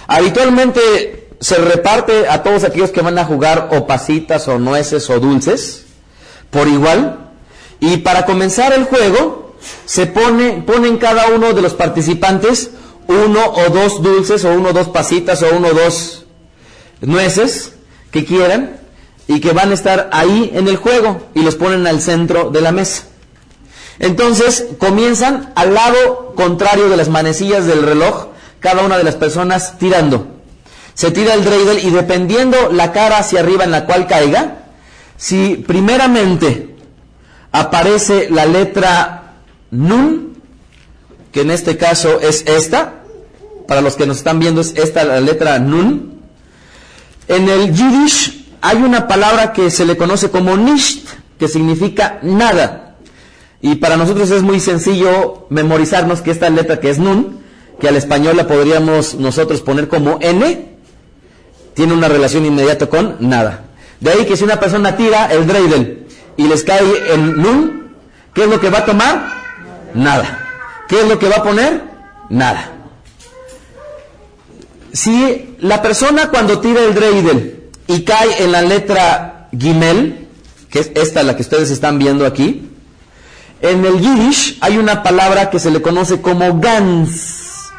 Habitualmente se reparte a todos aquellos que van a jugar o pasitas o nueces o dulces por igual, y para comenzar el juego se ponen cada uno de los participantes 1 o 2 dulces o 1 o 2 pasitas o 1 o 2 nueces que quieran y que van a estar ahí en el juego, y los ponen al centro de la mesa. Entonces comienzan al lado contrario de las manecillas del reloj, cada una de las personas tirando. Se tira el dreidel y dependiendo la cara hacia arriba en la cual caiga, si primeramente aparece la letra Nun, que en este caso es esta, para los que nos están viendo es esta la letra Nun. En el Yiddish hay una palabra que se le conoce como Nisht, que significa nada. Y para nosotros es muy sencillo memorizarnos que esta letra que es Nun, que al español la podríamos nosotros poner como N, tiene una relación inmediata con nada. De ahí que si una persona tira el dreidel y les cae el Nun, ¿qué es lo que va a tomar? Nada. ¿Qué es lo que va a poner? Nada. Si la persona cuando tira el dreidel y cae en la letra Gimel, que es esta la que ustedes están viendo aquí, En el Yiddish hay una palabra que se le conoce como Gans.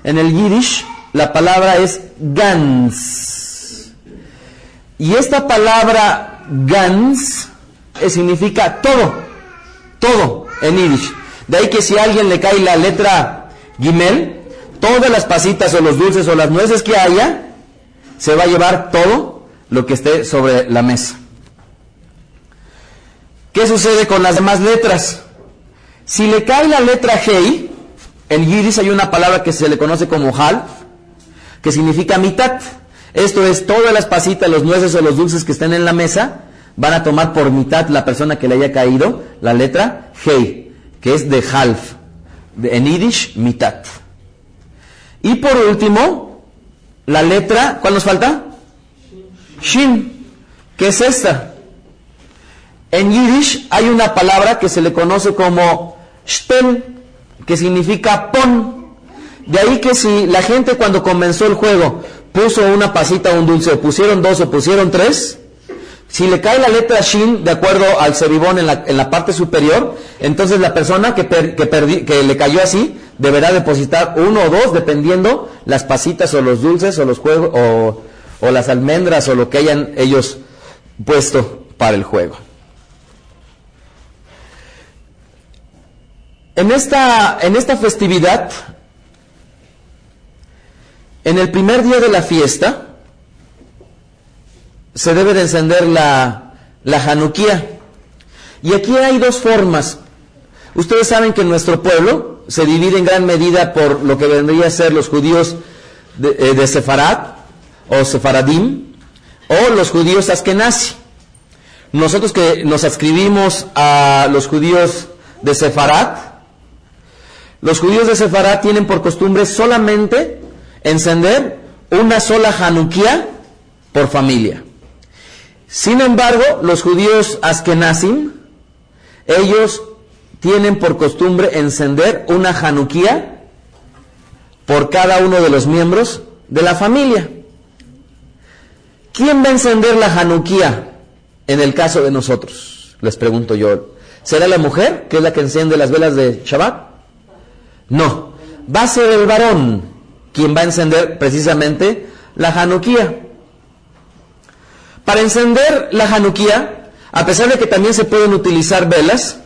En el Yiddish la palabra es Gans. Y esta palabra Gans significa todo en Yiddish. De ahí que si a alguien le cae la letra Gimel, todas las pasitas o los dulces o las nueces que haya, se va a llevar todo lo que esté sobre la mesa. ¿Qué sucede con las demás letras? Si le cae la letra Hei, en Yiddish hay una palabra que se le conoce como Half, que significa mitad. Esto es, todas las pasitas, los nueces o los dulces que estén en la mesa, van a tomar por mitad la persona que le haya caído la letra Hei, que es de Half, en Yiddish, mitad. Y por último, la letra, ¿cuál nos falta? Shin, que es esta. En Yiddish hay una palabra que se le conoce como Shtel, que significa pon. De ahí que si la gente cuando comenzó el juego puso una pasita o un dulce, o pusieron 2 o pusieron 3, si le cae la letra Shin de acuerdo al ceribón en la parte superior, entonces la persona que le cayó así deberá depositar 1 o 2 dependiendo las pasitas o los dulces o los juegos o las almendras o lo que hayan ellos puesto para el juego. En esta festividad, en el primer día de la fiesta, se debe de encender la Hanukkah. Y aquí hay 2 formas. Ustedes saben que nuestro pueblo se divide en gran medida por lo que vendría a ser los judíos de Sefarad o Sefaradim o los judíos Askenazi. Nosotros que nos adscribimos a los judíos de Sefarad, los judíos de Sefarad tienen por costumbre solamente encender una sola Hanukkah por familia. Sin embargo, los judíos Askenazim, ellos tienen por costumbre encender una Hanukkah por cada uno de los miembros de la familia. ¿Quién va a encender la Hanukkah en el caso de nosotros? Les pregunto yo. ¿Será la mujer, que es la que enciende las velas de Shabbat? No, va a ser el varón quien va a encender precisamente la Hanukkah. Para encender la Hanukkah, a pesar de que también se pueden utilizar velas,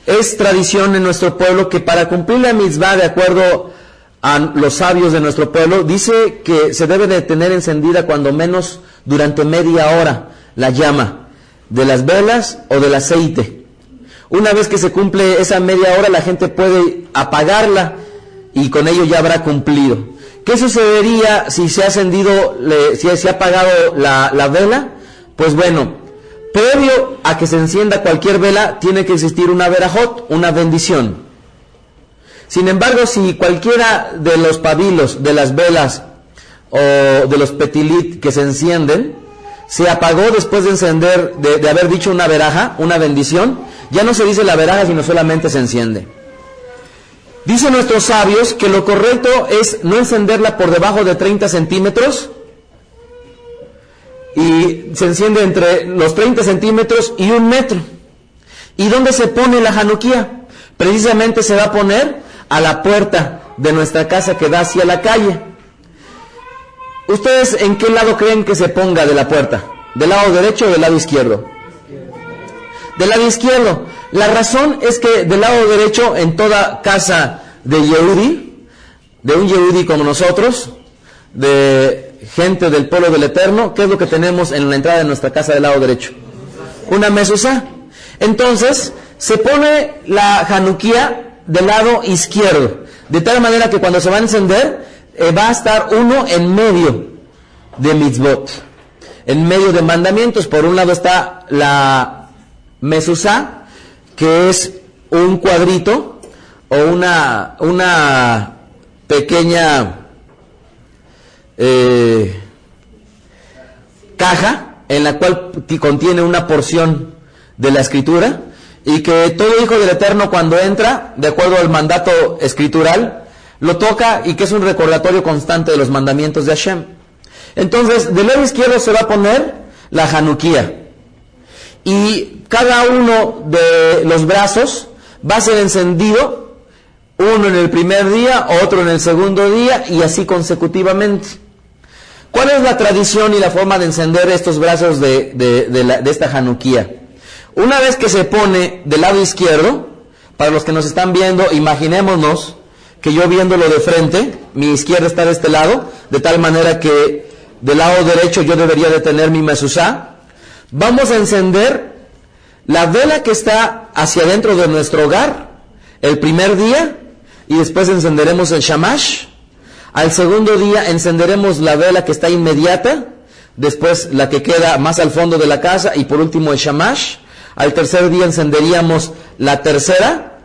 es tradición en nuestro pueblo que para cumplir la mitzvah de acuerdo a los sabios de nuestro pueblo, dice que se debe de tener encendida cuando menos durante media hora la llama de las velas o del aceite. Una vez que se cumple esa media hora, la gente puede apagarla y con ello ya habrá cumplido. ¿Qué sucedería si se ha encendido, si se ha apagado la vela? Pues bueno, previo a que se encienda cualquier vela, tiene que existir una verajot, una bendición. Sin embargo, si cualquiera de los pabilos, de las velas o de los petilit que se encienden, se apagó después de encender, de haber dicho una veraja, una bendición, ya no se dice la veraja, sino solamente se enciende. Dicen nuestros sabios que lo correcto es no encenderla por debajo de 30 centímetros y se enciende entre los 30 centímetros y 1 metro. ¿Y dónde se pone la Hanukkah? Precisamente se va a poner a la puerta de nuestra casa que da hacia la calle. ¿Ustedes en qué lado creen que se ponga de la puerta? ¿Del lado derecho o del lado izquierdo? Del lado izquierdo. La razón es que del lado derecho, en toda casa de Yehudi, de un Yehudi como nosotros, de gente del pueblo del Eterno, ¿qué es lo que tenemos en la entrada de nuestra casa del lado derecho? Una mezuzá. Entonces, se pone la Hanukkah del lado izquierdo, de tal manera que cuando se va a encender, va a estar uno en medio de mitzvot, en medio de mandamientos. Por un lado está la mezuzá, que es un cuadrito o una pequeña caja en la cual contiene una porción de la escritura, y que todo hijo del Eterno cuando entra, de acuerdo al mandato escritural, lo toca, y que es un recordatorio constante de los mandamientos de Hashem. Entonces, del lado izquierdo se va a poner la Hanukkah. y cada uno de los brazos va a ser encendido, uno en el primer día, otro en el segundo día, y así consecutivamente. ¿Cuál es la tradición y la forma de encender estos brazos de esta Hanukkah? Una vez que se pone del lado izquierdo, para los que nos están viendo, imaginémonos que yo viéndolo de frente, mi izquierda está de este lado, de tal manera que del lado derecho yo debería de tener mi mezuzá. Vamos a encender la vela que está hacia adentro de nuestro hogar el primer día, y después encenderemos el shamash. Al segundo día encenderemos la vela que está inmediata, después la que queda más al fondo de la casa, y por último el shamash. Al tercer día encenderíamos la tercera,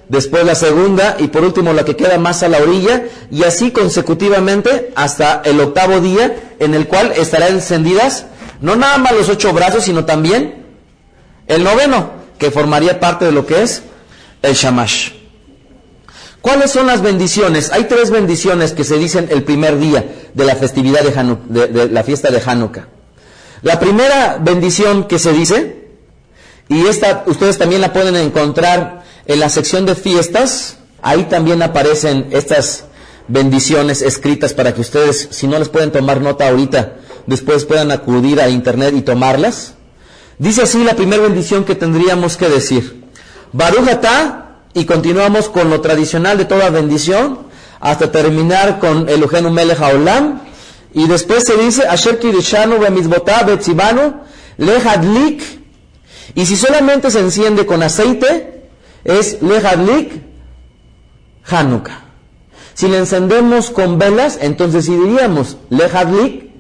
después la segunda, y por último la que queda más a la orilla, y así consecutivamente hasta el octavo día, en el cual estarán encendidas no nada más los 8 brazos, sino también el noveno, que formaría parte de lo que es el shamash. ¿Cuáles son las bendiciones? Hay 3 bendiciones que se dicen el primer día de la festividad de la fiesta de Hanukkah. La primera bendición que se dice, y esta ustedes también la pueden encontrar en la sección de fiestas, ahí también aparecen estas bendiciones escritas para que ustedes, si no les pueden tomar nota ahorita, después puedan acudir a internet y tomarlas. Dice así la primera bendición que tendríamos que decir: Baruch atah, y continuamos con lo tradicional de toda bendición, hasta terminar con Eloheinu melech haolam, y después se dice Asher kirishanu bemitzvotav betzivanu lehadlik, y si solamente se enciende con aceite, es lehadlik Hanukkah. Si le encendemos con velas, entonces sí diríamos lehadlik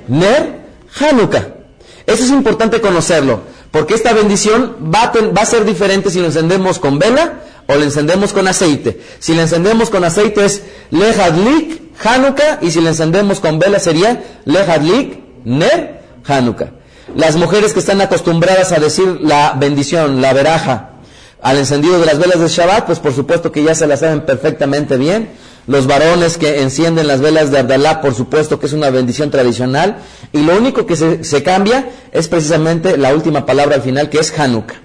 ner Hanukkah. Eso es importante conocerlo, porque esta bendición va a ser diferente si lo encendemos con vela o lo encendemos con aceite. Si le encendemos con aceite es lehadlik Hanukkah, y si le encendemos con vela sería lehadlik ner Hanukkah. Las mujeres que están acostumbradas a decir la bendición, la veraja, al encendido de las velas de Shabbat, pues por supuesto que ya se las saben perfectamente bien. Los varones que encienden las velas de Abdalá, por supuesto que es una bendición tradicional, y lo único que se cambia es precisamente la última palabra al final, que es Hanukkah.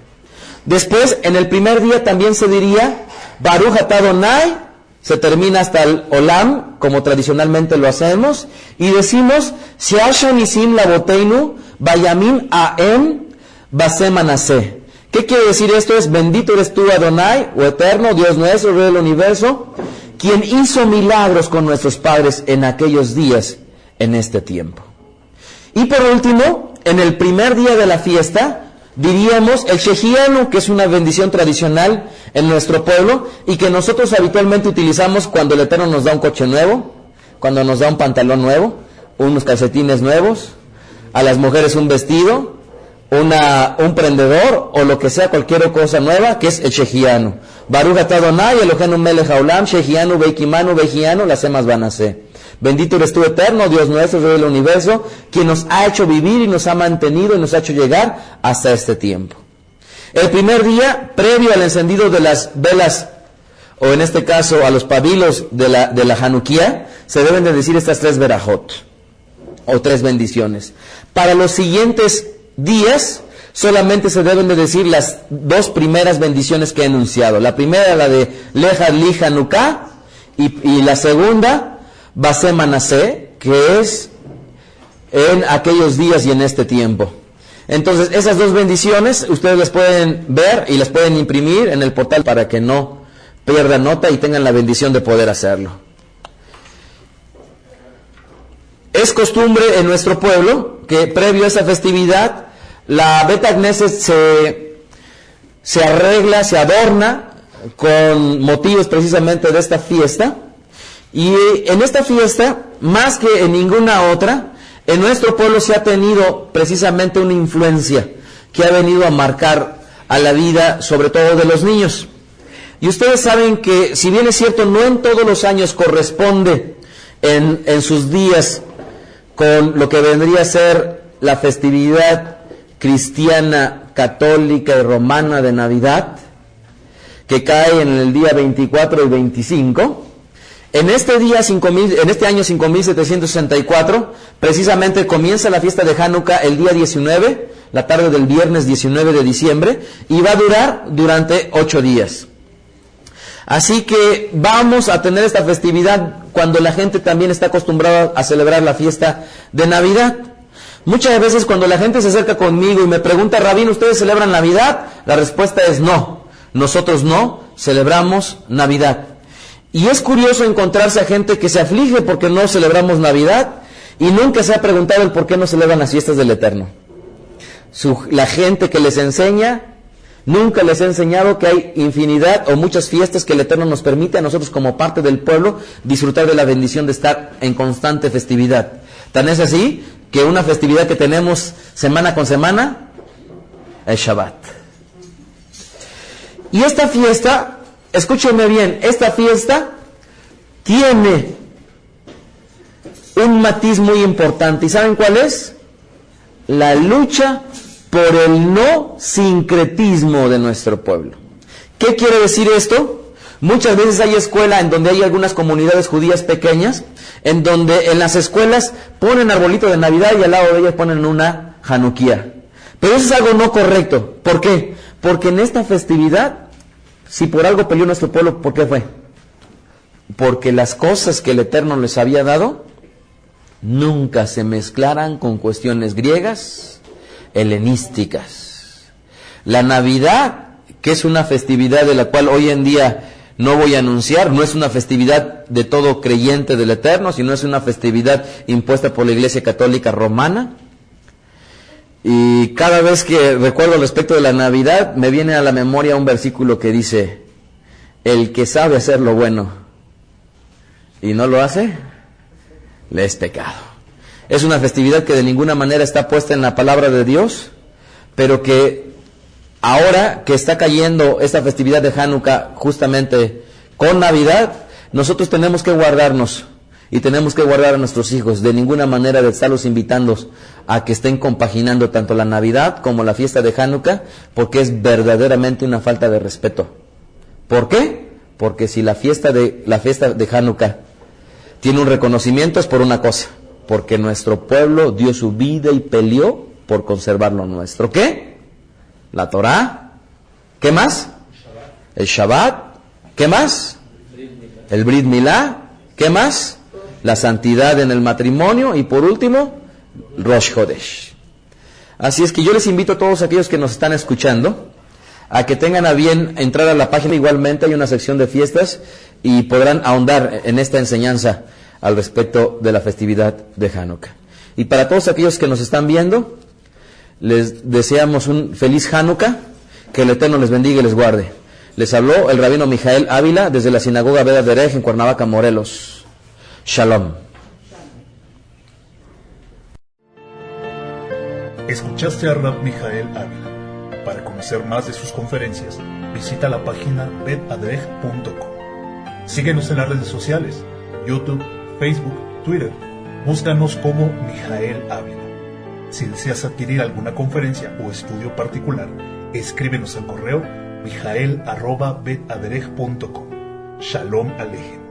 Después, en el primer día también se diría Baruch atah Adonai, se termina hasta el Olam, como tradicionalmente lo hacemos, y decimos Sheasha nisim lavoteinu bayamim aem baseh manaseh. ¿Qué quiere decir esto? Es: bendito eres tú, Adonai, o eterno, Dios nuestro, Rey del universo, quien hizo milagros con nuestros padres en aquellos días, en este tiempo. Y por último, en el primer día de la fiesta, diríamos el Shehianu, que es una bendición tradicional en nuestro pueblo, y que nosotros habitualmente utilizamos cuando el Eterno nos da un coche nuevo, cuando nos da un pantalón nuevo, unos calcetines nuevos, a las mujeres un vestido, un prendedor, o lo que sea, cualquier cosa nueva, que es el Shehianu. Baruch atah Adonai Eloheinu melech haolam Shehianu veikimanu vejianu lasemas banaseh. Bendito eres tú, eterno, Dios nuestro, Rey del universo, quien nos ha hecho vivir y nos ha mantenido y nos ha hecho llegar hasta este tiempo. El primer día, previo al encendido de las velas, o en este caso a los pabilos de la Hanukkah, se deben de decir estas 3 verajot, o 3 bendiciones. Para los siguientes días solamente se deben de decir las 2 primeras bendiciones que he enunciado. La primera, la de lehadlik Hanukkah, y la segunda, baseh manaseh, que es en aquellos días y en este tiempo. Entonces, esas 2 bendiciones ustedes las pueden ver y las pueden imprimir en el portal para que no pierdan nota y tengan la bendición de poder hacerlo. Es costumbre en nuestro pueblo que previo a esa festividad la Bet Knesset se arregla, se adorna con motivos precisamente de esta fiesta. Y en esta fiesta, más que en ninguna otra, en nuestro pueblo se ha tenido precisamente una influencia que ha venido a marcar a la vida, sobre todo de los niños. Y ustedes saben que, si bien es cierto, no en todos los años corresponde en sus días con lo que vendría a ser la festividad cristiana, católica y romana de Navidad, que cae en el día 24 y 25, en este año 5764, precisamente comienza la fiesta de Hanukkah el día 19, la tarde del viernes 19 de diciembre, y va a durar durante 8 días. Así que vamos a tener esta festividad cuando la gente también está acostumbrada a celebrar la fiesta de Navidad. Muchas veces cuando la gente se acerca conmigo y me pregunta, Rabín, ¿ustedes celebran Navidad? La respuesta es no. Nosotros no celebramos Navidad. Y es curioso encontrarse a gente que se aflige porque no celebramos Navidad y nunca se ha preguntado el por qué no celebran las fiestas del Eterno. La gente que les enseña nunca les ha enseñado que hay infinidad o muchas fiestas que el Eterno nos permite a nosotros como parte del pueblo disfrutar de la bendición de estar en constante festividad. Tan es así que una festividad que tenemos semana con semana es Shabbat. Y esta fiesta, escúchenme bien, esta fiesta tiene un matiz muy importante. ¿Y saben cuál es? La lucha por el no sincretismo de nuestro pueblo. ¿Qué quiere decir esto? Muchas veces hay escuela en donde hay algunas comunidades judías pequeñas, en donde en las escuelas ponen arbolito de Navidad y al lado de ellas ponen una Hanukkah. Pero eso es algo no correcto. ¿Por qué? Porque en esta festividad, si por algo peleó nuestro pueblo, ¿por qué fue? Porque las cosas que el Eterno les había dado nunca se mezclaran con cuestiones griegas, helenísticas. La Navidad, que es una festividad de la cual hoy en día no voy a anunciar, no es una festividad de todo creyente del Eterno, sino es una festividad impuesta por la Iglesia Católica Romana. Y cada vez que recuerdo respecto de la Navidad, me viene a la memoria un versículo que dice, el que sabe hacer lo bueno y no lo hace, le es pecado. Es una festividad que de ninguna manera está puesta en la palabra de Dios, pero que ahora que está cayendo esta festividad de Hanukkah justamente con Navidad, nosotros tenemos que guardarnos y tenemos que guardar a nuestros hijos, de ninguna manera de estarlos invitando a que estén compaginando tanto la Navidad como la fiesta de Hanukkah, porque es verdaderamente una falta de respeto. ¿Por qué? Porque si la fiesta de Hanukkah tiene un reconocimiento es por una cosa, porque nuestro pueblo dio su vida y peleó por conservar lo nuestro. ¿Qué? La Torá. ¿Qué más? El Shabbat. ¿Qué más? El Brit Milá. ¿Qué más? La santidad en el matrimonio y por último, Rosh Hodesh. Así es que yo les invito a todos aquellos que nos están escuchando a que tengan a bien entrar a la página. Igualmente hay una sección de fiestas y podrán ahondar en esta enseñanza al respecto de la festividad de Hanukkah. Y para todos aquellos que nos están viendo, les deseamos un feliz Hanukkah, que el Eterno les bendiga y les guarde. Les habló el rabino Mijael Ávila desde la sinagoga Bet Aderech en Cuernavaca, Morelos. Shalom. Escuchaste a Rab Mijael Ávila. Para conocer más de sus conferencias, visita la página betadrej.com. Síguenos en las redes sociales, YouTube, Facebook, Twitter. Búscanos como Mijael Ávila. Si deseas adquirir alguna conferencia o estudio particular, escríbenos al correo mijael@betadrej.com. Shalom Alejem.